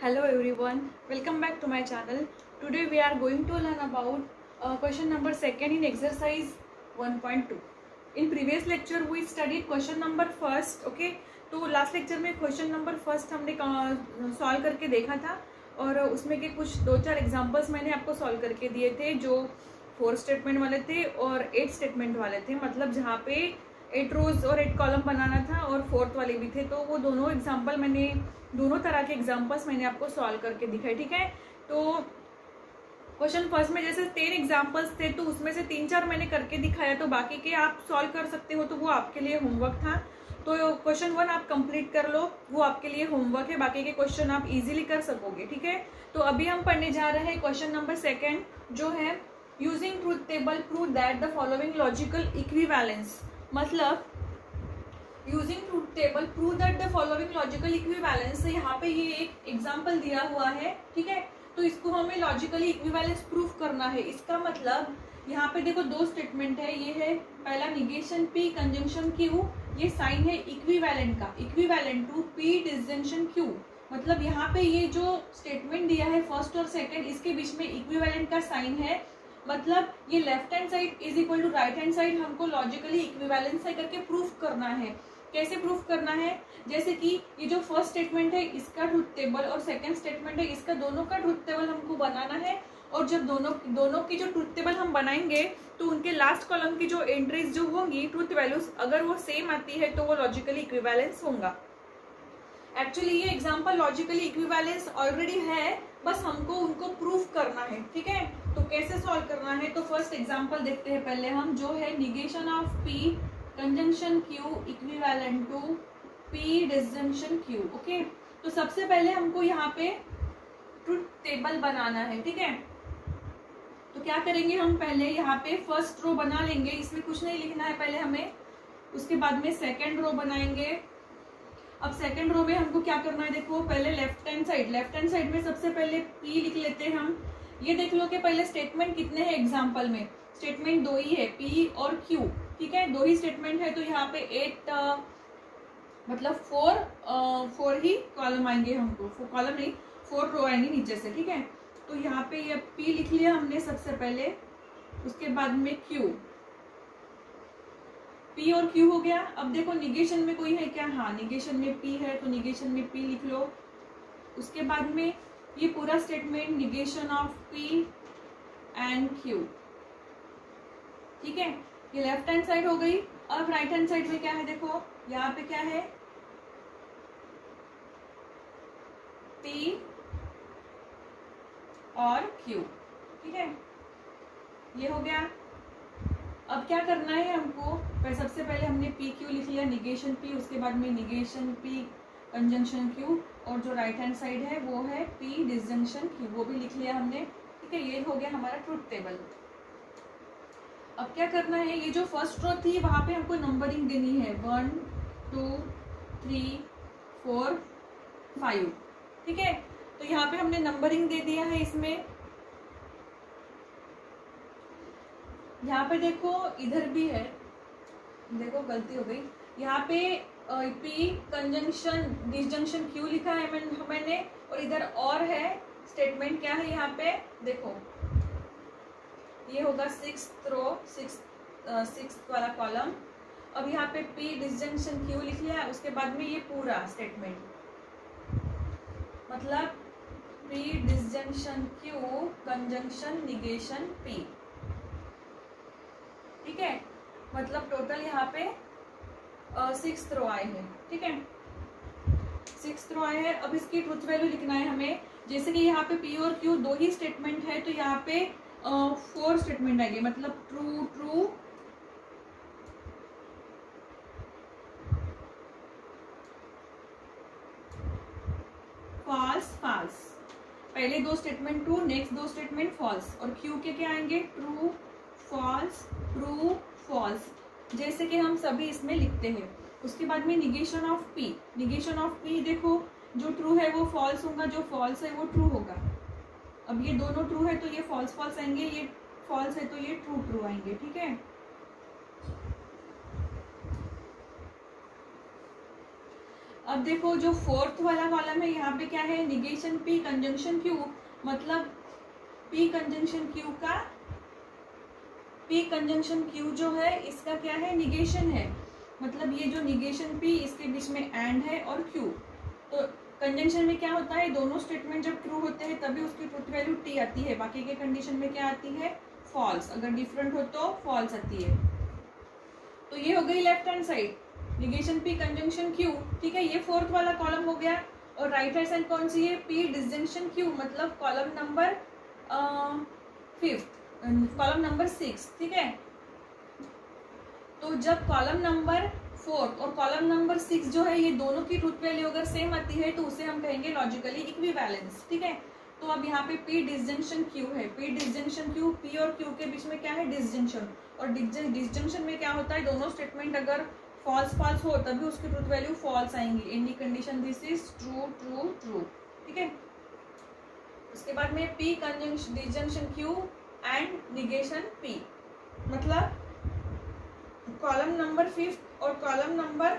Hello everyone, welcome back to my channel. Today we are going to learn about question number second in exercise 1.2. In previous lecture we studied question number first, okay? तो last lecture में question number first हमने solve करके देखा था और उसमें के कुछ 2-4 एग्जांपल्स मैंने आपको सॉल्व करके दिए थे जो 4 स्टेटमेंट वाले थे और 8 स्टेटमेंट वाले थे, मतलब जहाँ पे 8 रोज और 8 कॉलम बनाना था और 4th वाले भी थे। तो वो दोनों एग्जाम्पल मैंने दोनों तरह के एग्जाम्पल्स मैंने आपको सॉल्व करके दिखाए, ठीक है। तो क्वेश्चन फर्स्ट में जैसे 10 एग्जाम्पल्स थे तो उसमें से 3-4 मैंने करके दिखाया, तो बाकी के आप सॉल्व कर सकते हो, तो वो आपके लिए होमवर्क था। तो क्वेश्चन 1 आप कंप्लीट कर लो, वो आपके लिए होमवर्क है, बाकी के क्वेश्चन आप इजीली कर सकोगे, ठीक है। तो अभी हम पढ़ने जा रहे हैं क्वेश्चन नंबर सेकेंड, जो है using truth table prove that the following logical equivalence. मतलब using truth table prove that the following logical equivalence. यहाँ पे ये एक एग्जाम्पल दिया हुआ है, ठीक है। तो इसको हमें लॉजिकली इक्विवेलेंस प्रूफ करना है। इसका मतलब यहाँ पे देखो 2 स्टेटमेंट है, ये है पहला निगेशन P कंजंक्शन Q, ये साइन है इक्विवेलेंट का, equivalent to P disjunction Q। मतलब यहाँ पे ये जो स्टेटमेंट दिया है फर्स्ट और सेकंड, इसके बीच में इक्विवेलेंट का साइन है, मतलब ये left hand side is equal to right hand side हमको लॉजिकली इक्विवेलेंस है करके प्रूफ करना है। कैसे प्रूफ करना है? जैसे कि ये जो फर्स्ट स्टेटमेंट है इसका ट्रूथ टेबल और सेकंड स्टेटमेंट है इसका, दोनों का ट्रूथ टेबल हमको बनाना है। और जब दोनों की जो ट्रूथ टेबल हम बनाएंगे तो उनके लास्ट कॉलम की जो एंट्रीज जो होंगी ट्रूथ वैल्यूज, अगर वो सेम आती है तो वो लॉजिकली इक्विवेलेंस होगा। एक्चुअली ये एग्जांपल लॉजिकली इक्विवेलेंस ऑलरेडी है, बस हमको उनको प्रूफ करना है, ठीक है। तो कैसे सॉल्व करना है? तो फर्स्ट एग्जांपल देखते हैं पहले हम, जो है negation of P conjunction Q equivalent to P disjunction Q, okay. तो सबसे पहले हमको यहाँ पे ट्रूथ टेबल बनाना है, ठीक है। तो क्या करेंगे हम, पहले यहाँ पे फर्स्ट रो बना लेंगे, इसमें कुछ नहीं लिखना है पहले हमें। उसके बाद में सेकेंड रो बनाएंगे। अब सेकेंड रो में हमको क्या करना है, देखो पहले लेफ्ट हैंड साइड में सबसे पहले P लिख लेते हैं हम। ये देख लो कि पहले स्टेटमेंट कितने हैं एग्जाम्पल में, स्टेटमेंट 2 ही है, P और Q, ठीक है, 2 ही स्टेटमेंट है। तो यहाँ पे 8 मतलब 4 ही कॉलम आएंगे हमको, कॉलम नहीं 4 रो आएंगे नीचे से, ठीक है। तो यहाँ पे ये P लिख लिया हमने सबसे पहले, उसके बाद में Q, P और Q हो गया। अब देखो निगेशन में कोई है क्या? हाँ, निगेशन में P है, तो निगेशन में P लिख लो। उसके बाद में ये पूरा statement negation of P and Q, ठीक है। ये लेफ्ट हैंड साइड हो गई। अब राइट हैंड साइड में क्या है, देखो यहाँ पे क्या है, P और Q, ठीक है, ये हो गया। अब क्या करना है हमको, सबसे पहले हमने P Q लिख लिया, निगेशन P, उसके बाद में निगेशन P कंजंक्शन Q, और जो राइट हैंड साइड है वो है P डिसजंक्शन Q, वो भी लिख लिया हमने, ठीक है। ये हो गया हमारा ट्रूथ टेबल। अब क्या करना है, ये जो फर्स्ट रो थी वहां पे हमको नंबरिंग देनी है, 1 2 3 4 5, ठीक है। तो यहाँ पे हमने नंबरिंग दे दिया है इसमें। यहाँ पे देखो इधर भी है, देखो गलती हो गई, यहाँ पे P कंजंक्शन डिसजंक्शन Q लिखा है मैंने, और इधर और है स्टेटमेंट, क्या है यहाँ पे देखो, ये होगा 6th रो, 6th वाला कॉलम। अब यहाँ पे P डिसजंक्शन Q लिख लिया, उसके बाद में ये पूरा स्टेटमेंट, मतलब P disjunction Q conjunction negation P, ठीक है। मतलब टोटल यहाँ पे 6th रो आए हैं, ठीक है, 6th रो आए हैं। अब इसकी ट्रूथ वैल्यू लिखना है हमें। जैसे कि यहाँ पे P और Q 2 ही स्टेटमेंट है, तो यहाँ पे 4 स्टेटमेंट आएंगे, मतलब ट्रू ट्रू फॉल्स फॉल्स, पहले 2 statement true, next 2 statement false, और Q के क्या आएंगे, ट्रू फॉल्स, जैसे कि हम सभी इसमें लिखते हैं। उसके बाद में निगेशन ऑफ P, देखो जो ट्रू है वो फॉल्स होगा, जो फॉल्स है वो ट्रू होगा। अब ये दोनों ट्रू है तो ये फॉल्स आएंगे, ये फॉल्स है तो ये ट्रू आएंगे, ठीक है। अब देखो जो फोर्थ वाला कॉलम है यहाँ पे क्या है, निगेशन पी कंजंक्शन क्यू, मतलब पी कंजंक्शन क्यू का, पी कंजंक्शन क्यू जो है इसका क्या है, निगेशन है। मतलब ये जो निगेशन पी इसके बीच में एंड है और क्यू। तो कंजंक्शन में क्या होता है, दोनों स्टेटमेंट जब ट्रू होते हैं तभी उसकी ट्रुथ वैल्यू टी आती है, बाकी के कंडीशन में क्या आती है, फॉल्स। अगर डिफरेंट हो तो फॉल्स आती है। तो ये हो गई left hand side, negation P conjunction Q, ठीक है। ये फोर्थ वाला कॉलम हो गया। और राइट हैंड साइड कौन सी है, पी डिसजंक्शन क्यू, मतलब column number fifth, column number 6, ठीक है। तो जब कॉलम नंबर 4 और कॉलम नंबर 6 जो है ये दोनों की ट्रुथ वैल्यू अगर सेम आती है तो उसे हम कहेंगे लॉजिकली इक्विवेलेंस, ठीक है। तो अब यहाँ पे पी डिसजंक्शन क्यू है, पी डिसजंक्शन क्यू, पी और क्यू के बीच में क्या है, डिसजंक्शन। और डिसजंक्शन में क्या होता है, दोनों स्टेटमेंट अगर फॉल्स फॉल्स हो तभी उसकी ट्रुथ वैल्यू फॉल्स आएंगी। In the condition this is true true true, ठीक है। उसके बाद में P conjunction disjunction Q and negation P, मतलब कॉलम नंबर 5 और कॉलम नंबर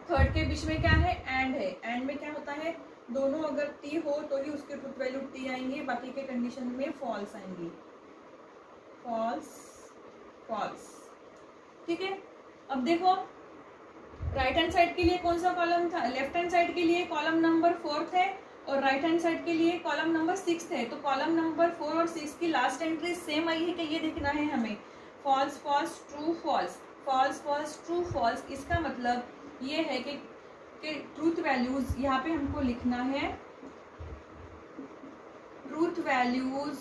3 के बीच में क्या है, एंड है। एंड में क्या होता है, दोनों अगर टी हो तो ही उसकी ट्रुथ वैल्यू टी आएंगे, बाकी के कंडीशन में फॉल्स आएंगी, फॉल्स फॉल्स, ठीक है। अब देखो राइट हैंड साइड के लिए कौन सा कॉलम था, लेफ्ट हैंड साइड के लिए कॉलम नंबर 4 है और राइट हैंड साइड के लिए कॉलम नंबर 6 है। तो कॉलम नंबर 4 और 6 की लास्ट एंट्री सेम आई है कि ये देखना है हमें, false false true false, false false true false. इसका मतलब ये है कि ट्रूथ वैल्यूज यहाँ पे हमको लिखना है, truth values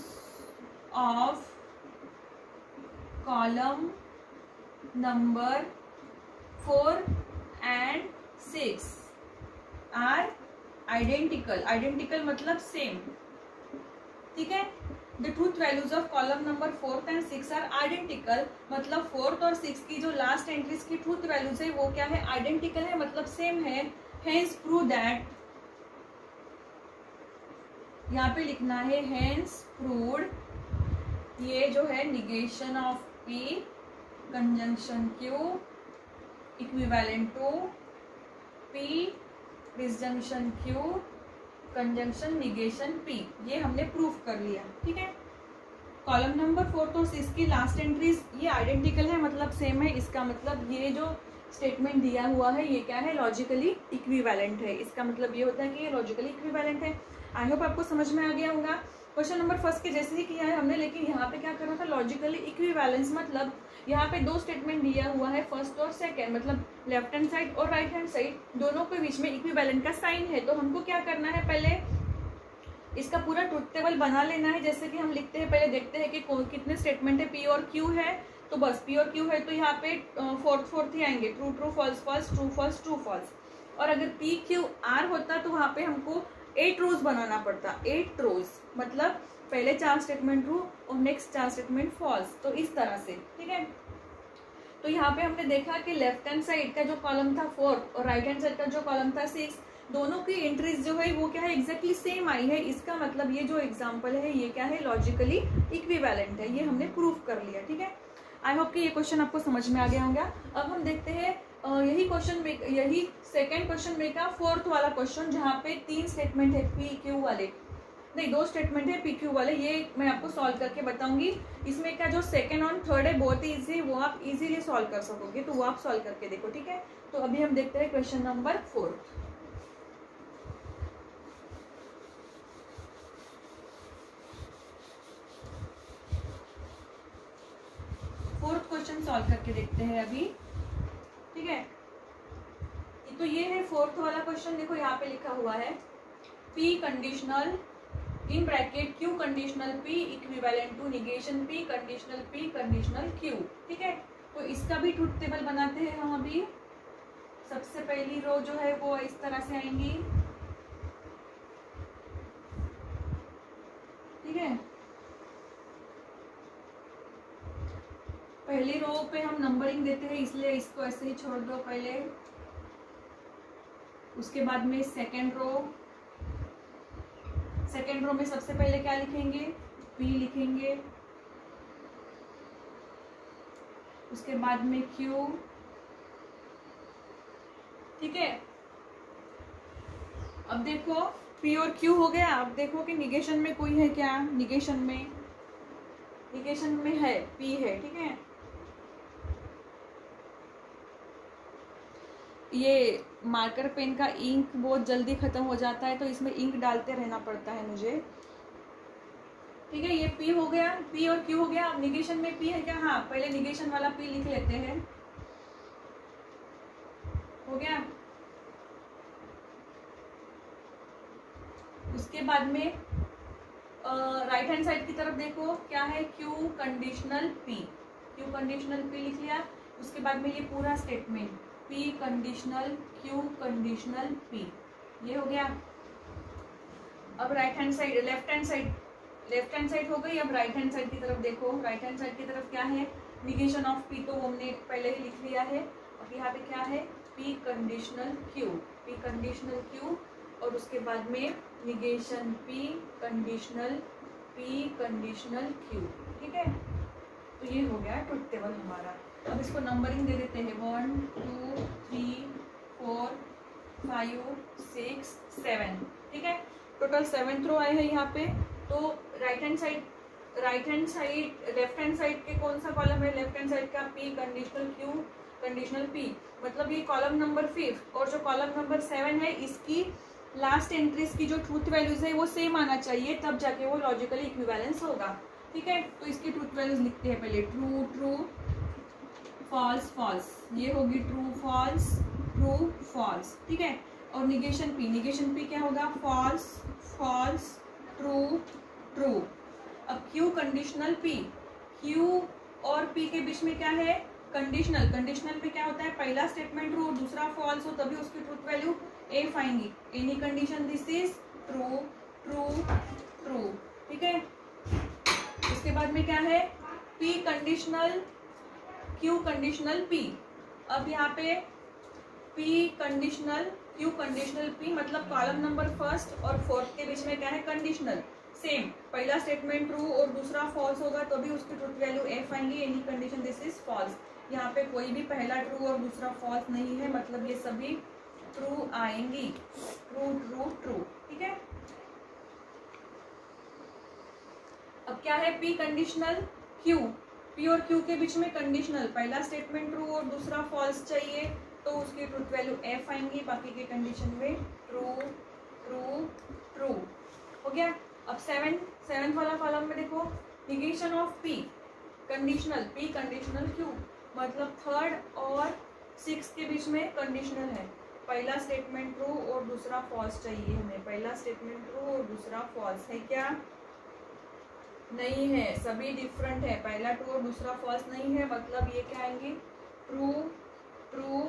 of column number 4 and 6 are identical, identical मतलब सेम, ठीक है। The truth values of column number 4 and 6 are identical, मतलब 4th और 6 की जो लास्ट एंट्रीज की ट्रूथ वैल्यूज है वो क्या है, आइडेंटिकल है, मतलब सेम है। हेंस प्रूव दैट, यहाँ पे लिखना है हेंस प्रूव्ड, ये जो है negation of P conjunction Q equivalent to P disjunction Q conjunction negation P, ये हमने प्रूफ कर लिया, ठीक है। कॉलम नंबर 4 और 6 की लास्ट एंट्रीज ये आइडेंटिकल है, मतलब सेम है। इसका मतलब ये जो स्टेटमेंट दिया हुआ है ये क्या है, लॉजिकली इक्विवेलेंट है। इसका मतलब ये होता है कि ये लॉजिकली इक्विवेलेंट है। आई होप आपको समझ में आ गया होगा। क्वेश्चन नंबर 1 के जैसे ही किया है हमने, लेकिन यहाँ पे क्या करना था, लॉजिकली इक्विवेलेंस, मतलब यहाँ पे दो स्टेटमेंट दिया हुआ है, फर्स्ट और सेकंड, मतलब लेफ्ट हैंड साइड और राइट हैंड साइड दोनों के बीच में इक्विवेलेंट का साइन है। तो हमको क्या करना है, पहले इसका पूरा ट्रुथ टेबल बना लेना है। जैसे कि हम लिखते हैं, पहले देखते हैं कि कितने स्टेटमेंट है, पी और क्यू है, तो बस पी और क्यू है तो यहाँ पे फोर्थ ही आएंगे, true true false false, true false true false. और अगर पी क्यू आर होता तो वहाँ पे हमको 8 रोज बनाना पड़ता, 8 रोज, मतलब पहले 4 स्टेटमेंट ट्रू और नेक्स्ट 4 स्टेटमेंट फॉल्स, तो इस तरह से, ठीक है। तो यहाँ पे हमने देखा कि लेफ्ट हैंड साइड का जो कॉलम था 4 और राइट हैंड साइड का जो कॉलम था 6, दोनों की एंट्रीज जो है वो क्या है, एग्जैक्टली सेम आई है। इसका मतलब ये जो एग्जांपल है ये क्या है, लॉजिकली इक्विवेलेंट है, ये हमने प्रूफ कर लिया, ठीक है। आई होप कि ये क्वेश्चन आपको समझ में आ गया होगा। अब हम देखते हैं यही क्वेश्चन में, यही सेकंड क्वेश्चन में का फोर्थ वाला क्वेश्चन, जहाँ पे 3 स्टेटमेंट है पी क्यू वाले, नहीं 2 स्टेटमेंट है पी क्यू वाले, ये मैं आपको सॉल्व करके बताऊंगी। इसमें का जो सेकंड और थर्ड है बहुत ही इजी, वो आप इजीली सॉल्व कर सकोगे, तो वो आप सॉल्व करके देखो, ठीक है। तो अभी हम देखते हैं question number 4। Fourth question solve करके देखते हैं अभी, ठीक है। तो ये है फोर्थ वाला क्वेश्चन, देखो यहाँ पे लिखा हुआ है P conditional in bracket Q conditional P equivalent to negation P conditional Q, ठीक है। तो इसका भी ट्रुथ टेबल बनाते हैं हम अभी। सबसे पहली रो जो है वो इस तरह से आएंगी, ठीक है। पहली रो पे हम नंबरिंग देते हैं, इसलिए इसको ऐसे ही छोड़ दो पहले। उसके बाद में सेकेंड रो में सबसे पहले क्या लिखेंगे, P लिखेंगे। उसके बाद में Q, ठीक है। अब देखो पी और क्यू हो गया। अब देखो कि निगेशन में कोई है क्या, निगेशन में है पी है, ठीक है। ये मार्कर पेन का इंक बहुत जल्दी खत्म हो जाता है तो इसमें इंक डालते रहना पड़ता है मुझे, ठीक है। ये पी हो गया, पी और क्यू हो गया। अब निगेशन में पी है क्या, हाँ पहले निगेशन वाला पी लिख लेते हैं, हो गया। उसके बाद में राइट हैंड साइड की तरफ देखो क्या है, Q conditional P, Q conditional P लिख लिया। उसके बाद में ये पूरा statement P conditional Q conditional P, ये हो गया। अब right hand side, left hand side हो गई। अब राइट हैंड साइड की तरफ देखो, राइट हैंड साइड की तरफ क्या है, निगेशन ऑफ पी तो हमने पहले ही लिख लिया है। अब यहाँ पे क्या है, P conditional Q, P conditional Q, और उसके बाद में निगेशन पी कंडीशनल क्यू, ठीक है। तो ये हो गया ट्रुथ टेबल हमारा। अब इसको नंबरिंग दे देते हैं 1 2 3 4 5 6 7, ठीक है। टोटल 7 रो आए हैं यहाँ पे। तो लेफ्ट हैंड साइड के कौन सा कॉलम है, लेफ्ट हैंड साइड का P conditional Q conditional P, मतलब ये कॉलम नंबर 5 और जो कॉलम नंबर 7 है इसकी लास्ट एंट्रीज की जो ट्रूथ वैल्यूज है वो सेम आना चाहिए, तब जाके वो लॉजिकली इक्विवेलेंस होगा, ठीक है। तो इसकी ट्रूथ वैल्यूज लिखते हैं पहले, ट्रू ट्रू फॉल्स फॉल्स, ये होगी ट्रू फॉल्स, ठीक है। और निगेशन पी क्या होगा, फॉल्स ट्रू ट्रू। अब क्यू कंडीशनल पी, क्यू और पी के बीच में क्या है, कंडीशनल में क्या होता है, पहला स्टेटमेंट ट्रू और दूसरा फॉल्स हो तभी उसकी ट्रूथ वैल्यू एफ आएंगी। Any condition this is true true true, ठीक है। उसके बाद में क्या है, P conditional Q conditional P. अब यहाँ पे P conditional Q conditional P, मतलब कॉलम नंबर 1 और 4 के बीच में क्या है, कंडीशनल सेम, पहला स्टेटमेंट ट्रू और दूसरा फॉल्स होगा तो भी उसकी ट्रूथ वैल्यू एफ आएंगी। Any condition this is false, यहाँ पे कोई भी पहला ट्रू और दूसरा फॉल्स नहीं है, मतलब ये सभी ट्रू आएंगी, ट्रू ट्रू ट्रू, ठीक है। अब क्या है, पी कंडीशनल क्यू, पी और क्यू के बीच में कंडीशनल, पहला स्टेटमेंट ट्रू और दूसरा फॉल्स चाहिए तो उसकी ट्रूथ वैल्यू एफ आएंगी, बाकी के कंडीशन में ट्रू ट्रू ट्रू, हो गया। अब 7 वाला कॉलम में देखो, negation of P conditional Q, मतलब 3rd और 6 के बीच में कंडीशनल है, पहला स्टेटमेंट ट्रू और दूसरा फॉल्स चाहिए हमें, पहला स्टेटमेंट ट्रू और दूसरा फॉल्स है क्या, नहीं है, सभी डिफरेंट है, पहला ट्रू और दूसरा फॉल्स नहीं है, मतलब ये क्या आएंगे, true true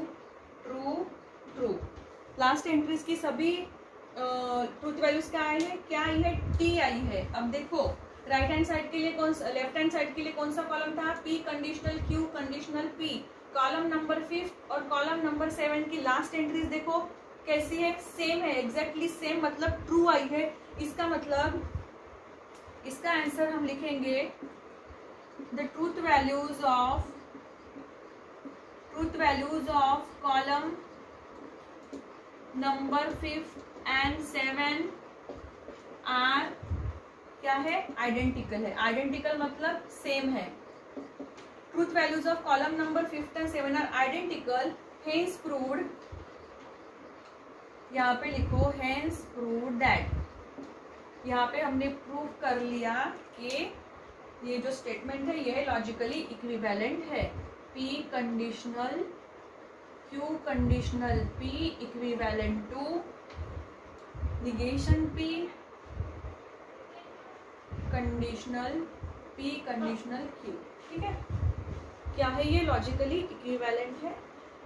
true true. Last entries की सभी ट्रूथ वैल्यूज क्या आई है, टी आई है। अब देखो राइट हैंड साइड के लिए लेफ्ट हैंड साइड के लिए कौन सा कॉलम था, P conditional Q conditional P, column number 5 और कॉलम नंबर 7 की लास्ट एंट्रीज देखो कैसी है, सेम है, एग्जैक्टली सेम, मतलब ट्रू आई है। इसका मतलब इसका आंसर हम लिखेंगे the truth values of column number 5 and 7 are क्या है, आइडेंटिकल है, आइडेंटिकल मतलब सेम है। Truth values of column number 5 and 7 are identical, hence proved, यहाँ पे लिखो हेंस प्रूव्ड दैट, यहाँ पे हमने प्रूव कर लिया कि ये जो स्टेटमेंट है ये लॉजिकली इक्विवेलेंट है, P conditional Q conditional P equivalent to negation P conditional P conditional Q, ठीक है। क्या है ये, लॉजिकली इक्विवेलेंट है।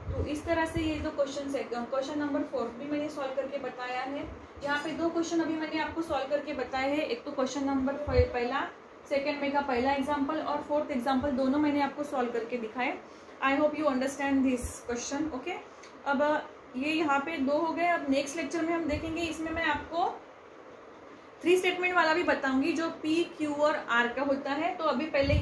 तो इस तरह से ये 2 क्वेश्चन है। क्वेश्चन नंबर 4 भी मैंने सॉल्व करके बताया है। यहाँ पे 2 क्वेश्चन अभी मैंने आपको सॉल्व करके बताए हैं, एक तो क्वेश्चन नंबर पहला, सेकंड में का पहला एग्जांपल और 4th एग्जांपल, दोनों मैंने आपको सॉल्व करके दिखाए। I hope you understand this question, okay. अब ये यहाँ पे 2 हो गए। अब नेक्स्ट लेक्चर में हम देखेंगे, इसमें मैं आपको 3 स्टेटमेंट वाला भी बताऊंगी जो पी क्यू और आर का होता है। तो अभी पहले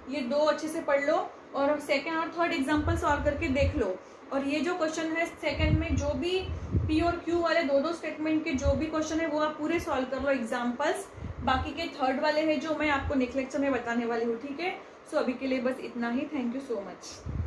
ये 2 अच्छे से पढ़ लो और सेकेंड और थर्ड एग्जाम्पल सॉल्व करके देख लो। और ये जो क्वेश्चन है सेकंड में जो भी पी और क्यू वाले दो स्टेटमेंट के जो भी क्वेश्चन है वो आप पूरे सॉल्व कर लो एग्जाम्पल्स। बाकी के थर्ड वाले हैं जो मैं आपको नेक्स्ट लेक्चर में बताने वाली हूँ, ठीक है। सो अभी के लिए बस इतना ही। Thank you so much.